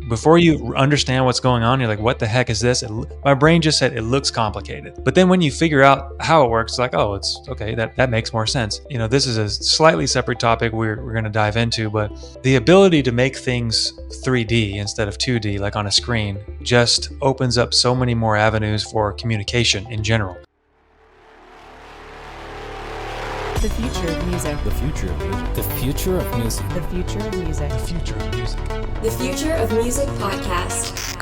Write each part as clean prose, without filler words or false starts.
before you understand what's going on, you're like, what the heck is this? My brain just said it looks complicated. But then when you figure out how it works, it's like, oh, it's okay, that makes more sense. This is a slightly separate topic we're going to dive into, but the ability to make things 3D instead of 2D, like on a screen, just opens up so many more avenues for communication in general. The future of music. The future of music. The future of music. The future of music. The future of music. The Future of Music podcast.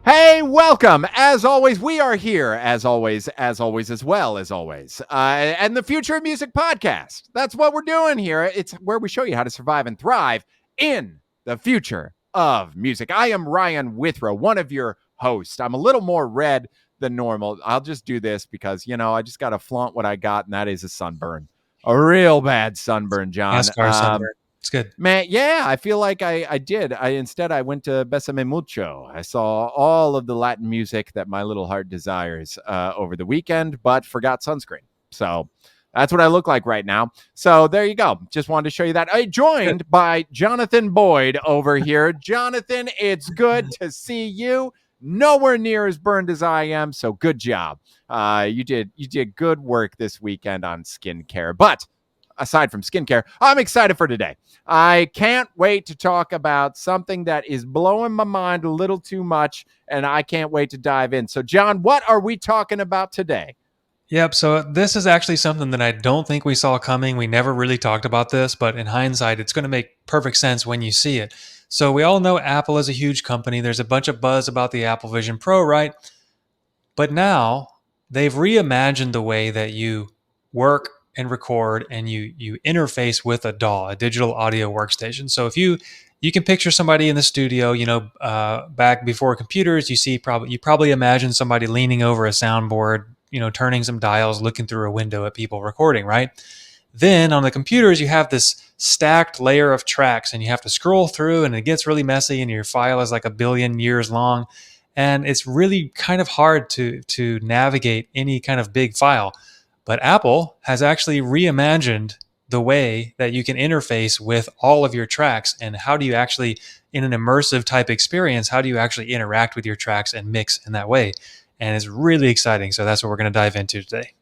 Hey, welcome. As always, we are here, as always, as well as always. And the Future of Music podcast. That's what we're doing here. It's where we show you how to survive and thrive in the future of music. I am Ryan Withrow, one of your hosts. I'm a little more red than normal. I'll just do this because, I just got to flaunt what I got, and that is a sunburn. A real bad sunburn, John. NASCAR sunburn. It's good. Man, yeah, I feel like I did. Instead, I went to Besame Mucho. I saw all of the Latin music that my little heart desires over the weekend, but forgot sunscreen. So that's what I look like right now. So there you go. Just wanted to show you that. I joined by Jonathan Boyd over here. Jonathan, it's good to see you. Nowhere near as burned as I am, so good job. You did good work this weekend on skincare. But aside from skincare, I'm excited for today. I can't wait to talk about something that is blowing my mind a little too much, and I can't wait to dive in. So, John, what are we talking about today? Yep. So this is actually something that I don't think we saw coming. We never really talked about this, but in hindsight, it's going to make perfect sense when you see it. So we all know Apple is a huge company. There's a bunch of buzz about the Apple Vision Pro, right? But now they've reimagined the way that you work and record and you interface with a DAW, a digital audio workstation. So if you can picture somebody in the studio, back before computers, you probably imagine somebody leaning over a soundboard, turning some dials, looking through a window at people recording, right? Then on the computers, you have this stacked layer of tracks and you have to scroll through and it gets really messy and your file is like 1 billion years long. And it's really kind of hard to navigate any kind of big file. But Apple has actually reimagined the way that you can interface with all of your tracks and how do you actually, in an immersive type experience, how do you actually interact with your tracks and mix in that way? And it's really exciting. So that's what we're going to dive into today.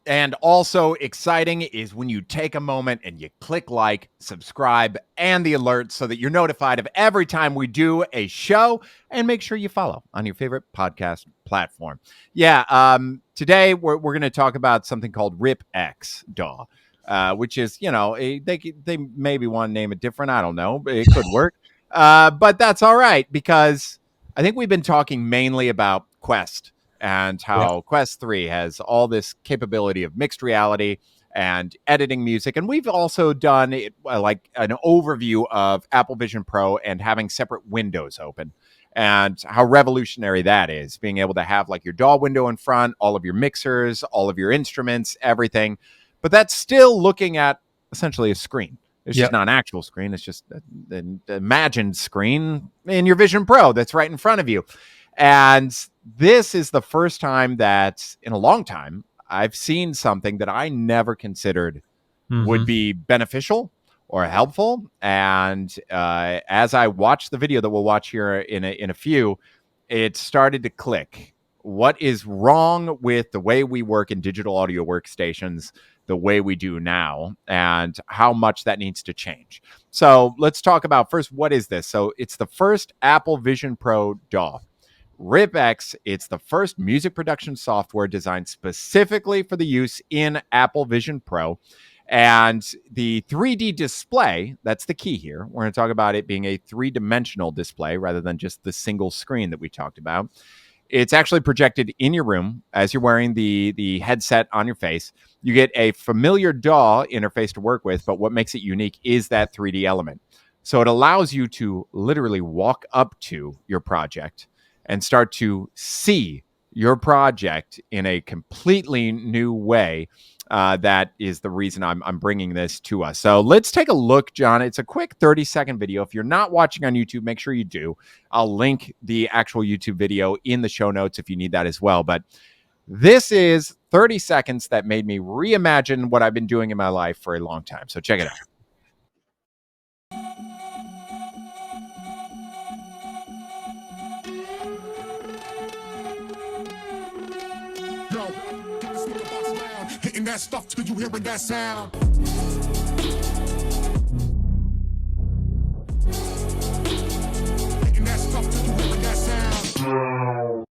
And also exciting is when you take a moment and you click like, subscribe, and the alerts so that you're notified of every time we do a show, and make sure you follow on your favorite podcast platform. Yeah, today we're going to talk about something called RipXDo, which is, they maybe want to name it different. I don't know, but it could work. But that's all right because I think we've been talking mainly about Quest and how Quest 3 has all this capability of mixed reality and editing music. And we've also done like an overview of Apple Vision Pro and having separate windows open and how revolutionary that is, being able to have like your DAW window in front, all of your mixers, all of your instruments, everything. But that's still looking at essentially a screen. It's just not an actual screen. It's just an imagined screen in your Vision Pro that's right in front of you. And this is the first time that in a long time I've seen something that I never considered would be beneficial or helpful. And as I watched the video that we'll watch here in a few, it started to click. What is wrong with the way we work in digital audio workstations the way we do now and how much that needs to change? So let's talk about first, what is this? So it's the first Apple Vision Pro DAW. RipX, it's the first music production software designed specifically for the use in Apple Vision Pro. And the 3D display, that's the key here. We're going to talk about it being a 3-dimensional display rather than just the single screen that we talked about. It's actually projected in your room as you're wearing the headset on your face. You get a familiar DAW interface to work with, but what makes it unique is that 3D element. So it allows you to literally walk up to your project and start to see your project in a completely new way. That is the reason I'm bringing this to us. So let's take a look, John. It's a quick 30-second video. If you're not watching on YouTube, make sure you do. I'll link the actual YouTube video in the show notes if you need that as well. But this is 30 seconds that made me reimagine what I've been doing in my life for a long time. So check it out. Hitting that stuff till you hearing that sound. Hitting that stuff till you hearing that sound.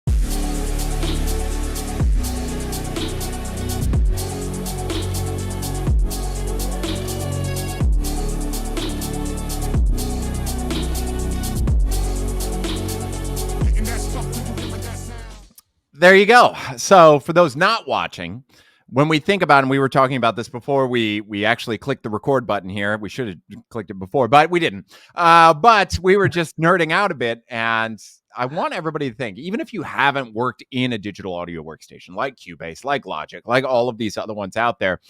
There you go. So for those not watching, when we think about, and we were talking about this before we actually clicked the record button here. We should have clicked it before, but we didn't. But we were just nerding out a bit. And I want everybody to think, even if you haven't worked in a digital audio workstation like Cubase, like Logic, like all of these other ones out there,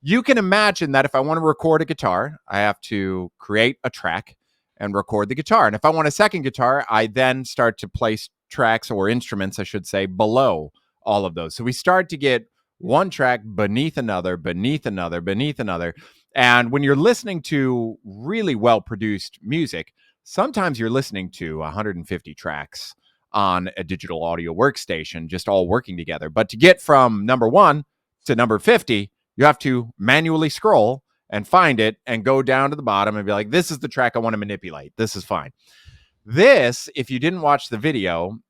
you can imagine that if I want to record a guitar, I have to create a track and record the guitar. And if I want a second guitar, I then start to place tracks, or instruments, I should say, below all of those. So we start to get one track beneath another, beneath another, beneath another. And when you're listening to really well-produced music, sometimes you're listening to 150 tracks on a digital audio workstation, just all working together. But to get from number 1 to number 50, you have to manually scroll and find it and go down to the bottom and be like, this is the track I want to manipulate. This is fine. This, if you didn't watch the video,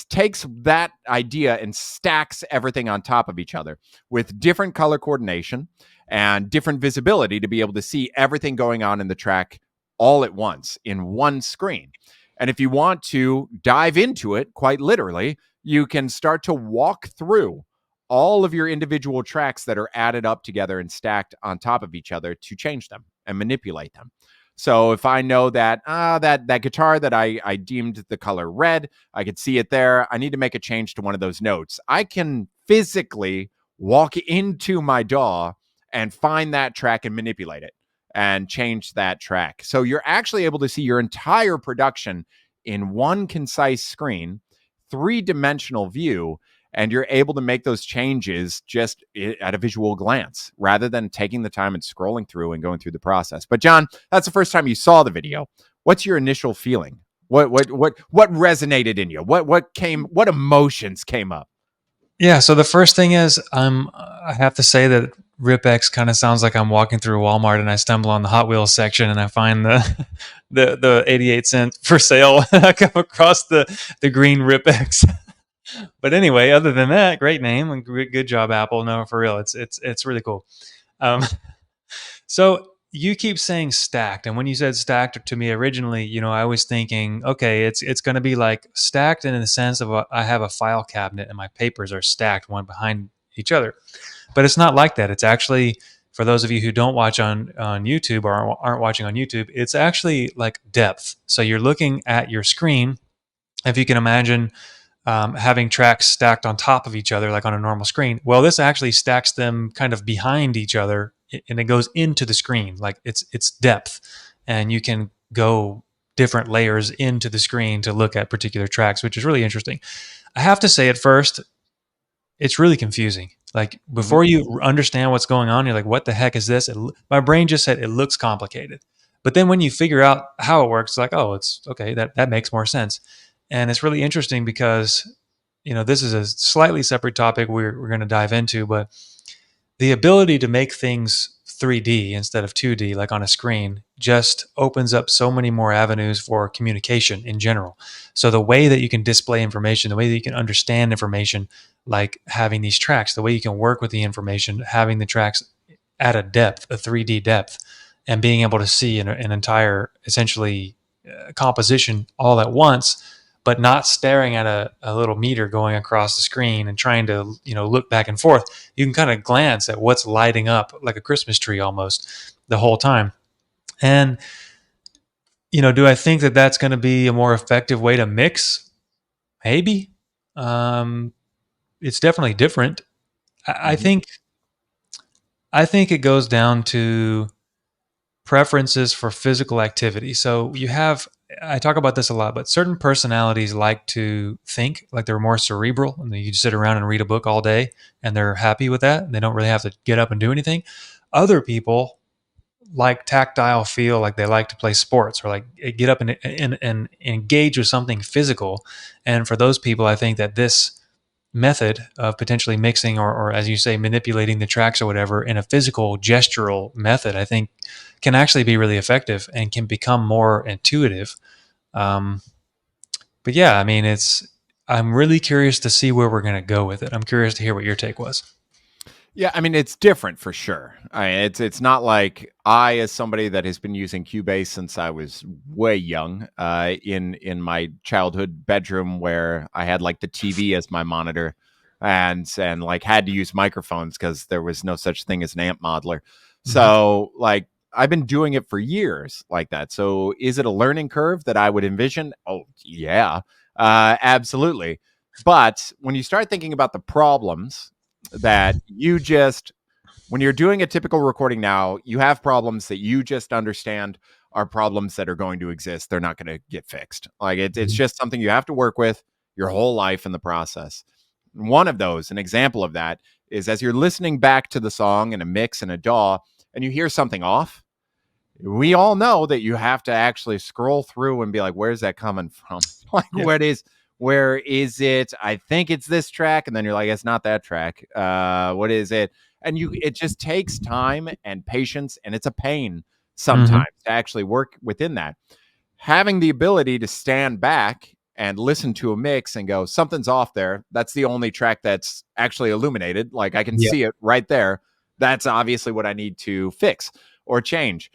takes that idea and stacks everything on top of each other with different color coordination and different visibility to be able to see everything going on in the track all at once in one screen. And if you want to dive into it, quite literally, you can start to walk through all of your individual tracks that are added up together and stacked on top of each other to change them and manipulate them. So if I know that that guitar that I deemed the color red, I could see it there. I need to make a change to one of those notes. I can physically walk into my DAW and find that track and manipulate it and change that track. So you're actually able to see your entire production in one concise screen, 3-dimensional view, and you're able to make those changes just at a visual glance rather than taking the time and scrolling through and going through the process. But John, that's the first time you saw the video. What's your initial feeling? What resonated in you? What emotions came up? Yeah, so the first thing is I have to say that RipX kind of sounds like I'm walking through Walmart and I stumble on the Hot Wheels section and I find the 88 cent for sale. I come across the green RipX. But anyway, other than that, great name and good job, Apple. No, for real, it's really cool. So you keep saying stacked, and when you said stacked to me originally, I was thinking, okay, it's going to be like stacked in the sense of I have a file cabinet and my papers are stacked one behind each other, but it's not like that. It's actually, for those of you who don't watch on YouTube or aren't watching on YouTube, it's actually like depth. So you're looking at your screen, if you can imagine. Having tracks stacked on top of each other like on a normal screen. Well, this actually stacks them kind of behind each other and it goes into the screen. Like it's depth, and you can go different layers into the screen to look at particular tracks, which is really interesting. I have to say at first, it's really confusing. Like before you understand what's going on, you're like, what the heck is this? My brain just said it looks complicated. But then when you figure out how it works, it's like, oh, it's okay. That makes more sense. And it's really interesting because, this is a slightly separate topic we're going to dive into, but the ability to make things 3D instead of 2D, like on a screen, just opens up so many more avenues for communication in general. So the way that you can display information, the way that you can understand information, like having these tracks, the way you can work with the information, having the tracks at a depth, a 3D depth, and being able to see an entire, essentially, composition all at once, but not staring at a little meter going across the screen and trying to, look back and forth. You can kind of glance at what's lighting up like a Christmas tree almost the whole time. And, do I think that that's going to be a more effective way to mix? Maybe. It's definitely different. I think it goes down to preferences for physical activity. So I talk about this a lot, but certain personalities like to think, like they're more cerebral, and you just sit around and read a book all day and they're happy with that. They don't really have to get up and do anything. Other people like tactile feel, like they like to play sports or like get up and engage with something physical. And for those people, I think that this method of potentially mixing or, as you say, manipulating the tracks or whatever in a physical gestural method, I think can actually be really effective and can become more intuitive. Um, but yeah, I mean, I'm really curious to see where we're going to go with it. I'm curious to hear what your take was. Yeah, I mean it's different for sure. It's not like I, as somebody that has been using Cubase since I was way young, in my childhood bedroom where I had like the TV as my monitor, and like had to use microphones because there was no such thing as an amp modeler. Mhm. So like I've been doing it for years like that. So is it a learning curve that I would envision? Oh yeah, absolutely. But when you start thinking about the problems that you just when you're doing a typical recording now, you have problems that you just understand are problems that are going to exist. They're not going to get fixed. Like it's Mhm. just something you have to work with your whole life in the process. One of those, an example of that, is as you're listening back to the song in a mix and a DAW, and you hear something off. We all know that you have to actually scroll through and be like, "Where's that coming from? Like, Yeah. where is it? I think it's this track," and then you're like, "It's not that track. What is it?" And it just takes time and patience, and it's a pain Hmm. sometimes to actually work within that. Having the ability to stand back and listen to a mix and go, something's off there. That's the only track that's actually illuminated. Like I can Yeah. see it right there. That's obviously what I need to fix or change.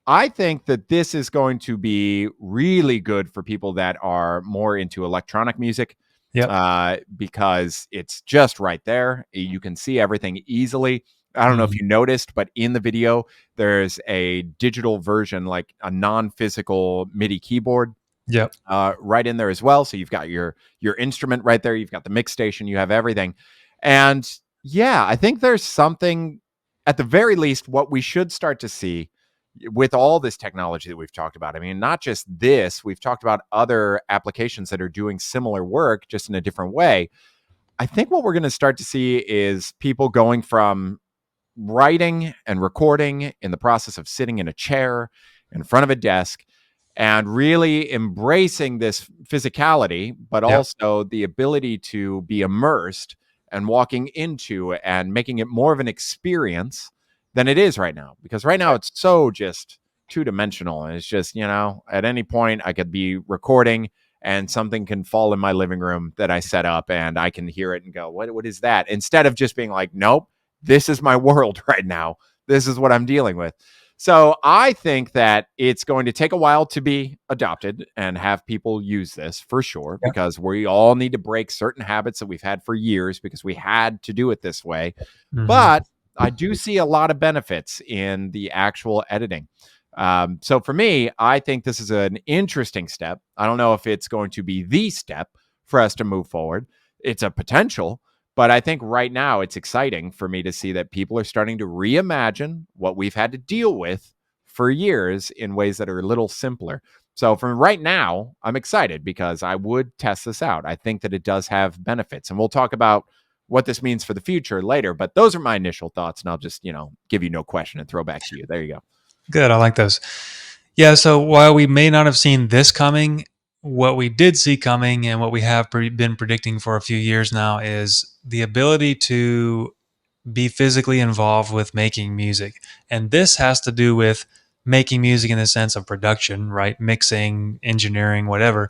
I think that this is going to be really good for people that are more into electronic music, Yep. because it's just right there. You can see everything easily. I don't know if Mhm. you noticed, but in the video, there's a digital version, like a non-physical MIDI keyboard, Yep. right in there as well. So you've got your instrument right there. You've got the mix station. You have everything, and yeah, I think there's something, at the very least, what we should start to see with all this technology that we've talked about. I mean, not just this. We've talked about other applications that are doing similar work, just in a different way. I think what we're going to start to see is people going from writing and recording in the process of sitting in a chair in front of a desk and really embracing this physicality, but Yep. also the ability to be immersed and walking into and making it more of an experience than it is right now. Because right now it's so just two dimensional. And it's just, at any point I could be recording and something can fall in my living room that I set up and I can hear it and go, what is that? Instead of just being like, nope, this is my world right now. This is what I'm dealing with. So I think that it's going to take a while to be adopted and have people use this for sure, Yep. because we all need to break certain habits that we've had for years because we had to do it this way. Mhm. But I do see a lot of benefits in the actual editing. So for me, I think this is an interesting step. I don't know if it's going to be the step for us to move forward. It's a potential, but I think right now it's exciting for me to see that people are starting to reimagine what we've had to deal with for years in ways that are a little simpler. So from right now, I'm excited because I would test this out. I think that it does have benefits, and we'll talk about what this means for the future later. But those are my initial thoughts, and I'll just, give you no question and throw back to you. There you go. Good. I like those. Yeah. So while we may not have seen this coming, what we did see coming and what we have been predicting for a few years now is the ability to be physically involved with making music. And this has to do with making music in the sense of production, right? Mixing, engineering, whatever.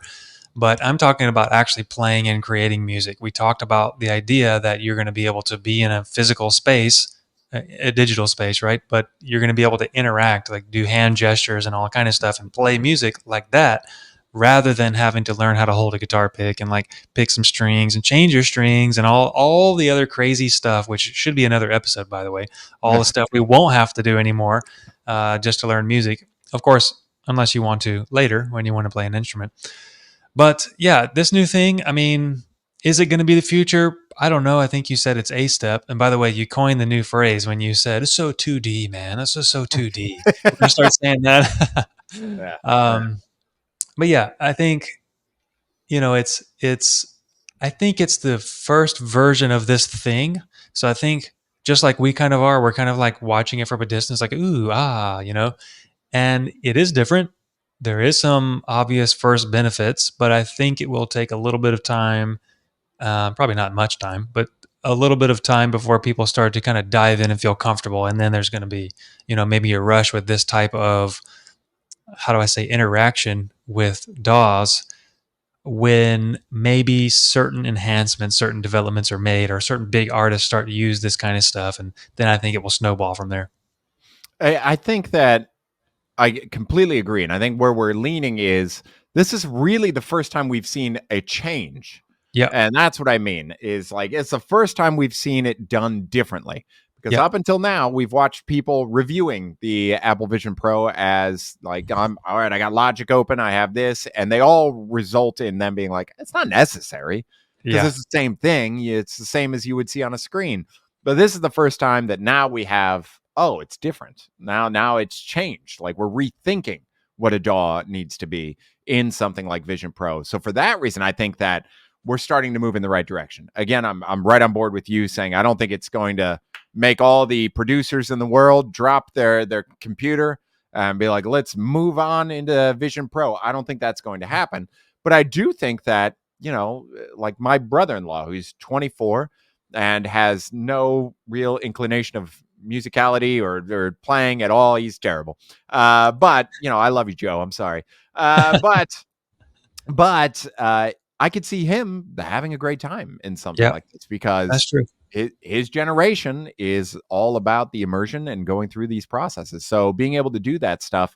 But I'm talking about actually playing and creating music. We talked about the idea that you're going to be able to be in a physical space, a digital space, right? But you're going to be able to interact, like do hand gestures and all kind of stuff and play music like that, rather than having to learn how to hold a guitar pick and like pick some strings and change your strings and all the other crazy stuff, which should be another episode, by the way. All the stuff we won't have to do anymore, just to learn music. Of course, unless you want to later when you want to play an instrument. But yeah, this new thing, I mean, is it going to be the future? I don't know. I think you said it's a step. And by the way, you coined the new phrase when you said, it's so 2D, man. It's just so 2D. We're going to start saying that. Yeah. um, but yeah, I think, I think it's the first version of this thing. So I think just like we kind of are, we're kind of like watching it from a distance, like, ooh, and it is different. There is some obvious first benefits, but I think it will take a little bit of time Probably not much time, but a little bit of time before people start to kind of dive in and feel comfortable. And then there's going to be, maybe a rush with this type of, how do I say, interaction with DAWs when maybe certain enhancements, certain developments are made, or certain big artists start to use this kind of stuff. And then I think it will snowball from there. I think that I completely agree. And I think where we're leaning is this is really the first time we've seen a change. Yeah. And that's what I mean is like it's the first time we've seen it done differently. Because Yeah. up until now, we've watched people reviewing the Apple Vision Pro as like, I'm all right, I got Logic open, I have this, and they all result in them being like, it's not necessary because Yeah. it's the same thing. It's the same as you would see on a screen. But this is the first time that now we have, oh, it's different. Now it's changed. Like we're rethinking what a DAW needs to be in something like Vision Pro. So for that reason, I think that we're starting to move in the right direction. Again, I'm right on board with you saying I don't think it's going to make all the producers in the world drop their computer and be like, let's move on into Vision Pro. I don't think that's going to happen. But I do think that, like my brother-in-law, who's 24 and has no real inclination of musicality or playing at all. He's terrible. But, I love you, Joe. I'm sorry. But I could see him having a great time in something Yeah. like this because That's true. his generation is all about the immersion and going through these processes. So being able to do that stuff,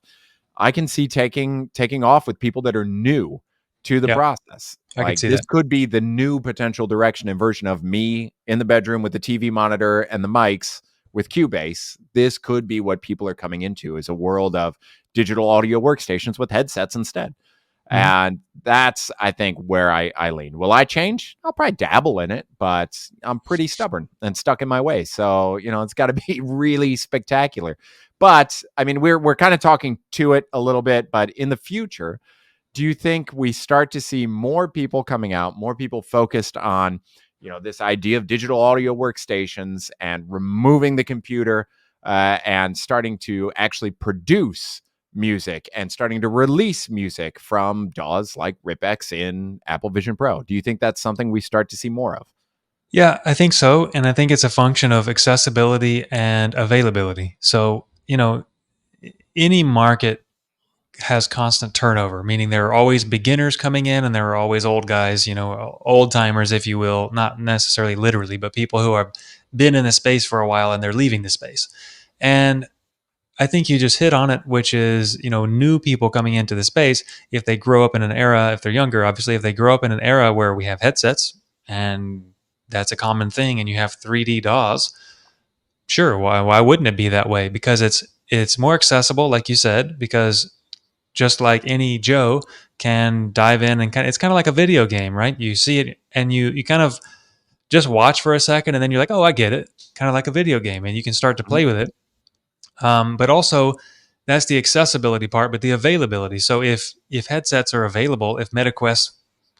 I can see taking off with people that are new to the Yeah. process. I could Like see this that. could be the new potential direction and version of me in the bedroom with the TV monitor and the mics with Cubase. This could be what people are coming into is a world of digital audio workstations with headsets instead. Mhm. And that's, I think, where I lean. Will I change? I'll probably dabble in it, but I'm pretty stubborn and stuck in my way. So, it's got to be really spectacular. But I mean, we're kind of talking to it a little bit, but in the future, do you think we start to see more people coming out, more people focused on, this idea of digital audio workstations and removing the computer and starting to actually produce music and starting to release music from DAWs like RipX in Apple Vision Pro? Do you think that's something we start to see more of? Yeah, I think so. And I think it's a function of accessibility and availability. So, any market has constant turnover, meaning there are always beginners coming in and there are always old guys, old timers, if you will, not necessarily literally, but people who have been in the space for a while and they're leaving the space. And I think you just hit on it, which is, new people coming into the space, if they grow up in an era, if they're younger, obviously, if they grow up in an era where we have headsets and that's a common thing and you have 3D DAWs, sure, why wouldn't it be that way? Because it's more accessible, like you said, because just like any Joe can dive in and it's kind of like a video game, right? You see it and you kind of just watch for a second and then you're like, oh, I get it. Kind of like a video game and you can start to play with it. But also that's the accessibility part, but the availability. So if headsets are available, if MetaQuest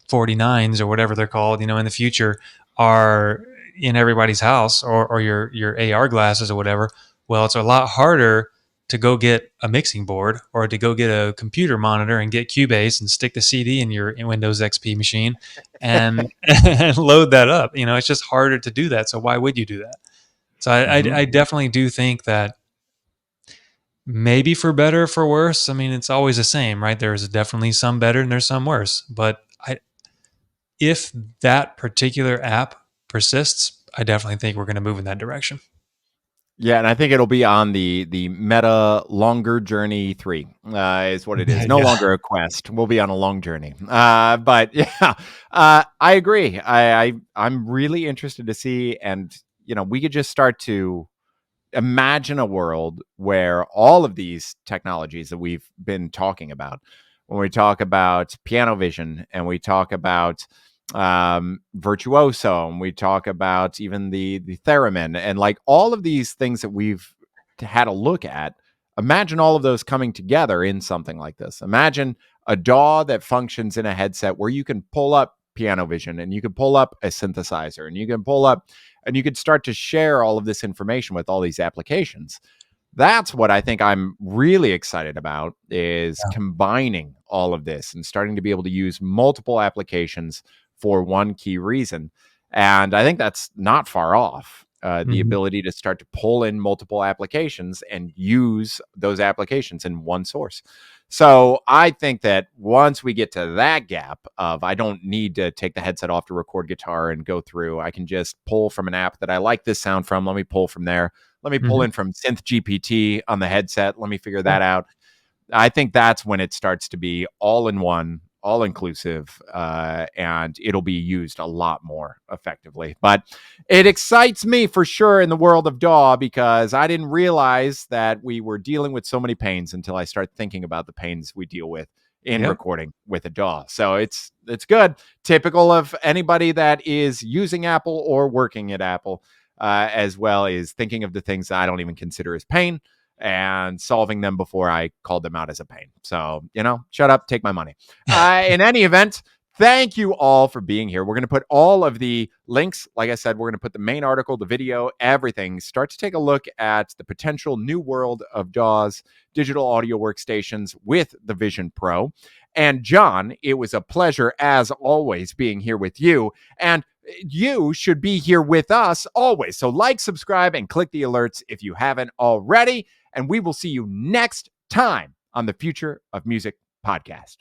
49s or whatever they're called, in the future are in everybody's house or your AR glasses or whatever, well, it's a lot harder to go get a mixing board or to go get a computer monitor and get Cubase and stick the CD in your Windows XP machine and, and load that up. It's just harder to do that. So why would you do that? So I definitely do think that maybe for better or for worse. I mean, it's always the same, right? There's definitely some better and there's some worse. But if that particular app persists, I definitely think we're going to move in that direction. Yeah, and I think it'll be on the Meta Longer Journey 3 is what it is. No Yeah. longer a quest. We'll be on a long journey. But yeah, I agree. I'm really interested to see, and we could just start to imagine a world where all of these technologies that we've been talking about, when we talk about piano vision and we talk about virtuoso and we talk about even the theremin and like all of these things that we've had a look at, imagine all of those coming together in something like this. Imagine a DAW that functions in a headset where you can pull up piano vision and you can pull up a synthesizer and you can pull up and you could start to share all of this information with all these applications. That's what I think I'm really excited about is combining all of this and starting to be able to use multiple applications for one key reason. And I think that's not far off. The Mhm. ability to start to pull in multiple applications and use those applications in one source. So I think that once we get to that gap of I don't need to take the headset off to record guitar and go through, I can just pull from an app that I like this sound from. Let me pull from there. Let me pull Mhm. in from Synth GPT on the headset. Let me figure that out. I think that's when it starts to be all in one, all inclusive, and it'll be used a lot more effectively. But it excites me for sure in the world of DAW because I didn't realize that we were dealing with so many pains until I start thinking about the pains we deal with in Yep. recording with a DAW. So it's good. Typical of anybody that is using Apple or working at Apple, as well as thinking of the things that I don't even consider as pain and solving them before I called them out as a pain. So, shut up, take my money. In any event, thank you all for being here. We're going to put all of the links. Like I said, we're going to put the main article, the video, everything. Start to take a look at the potential new world of DAWs, digital audio workstations with the Vision Pro. And John, it was a pleasure as always being here with you. And you should be here with us always. So like, subscribe, and click the alerts if you haven't already. And we will see you next time on the Future of Music podcast.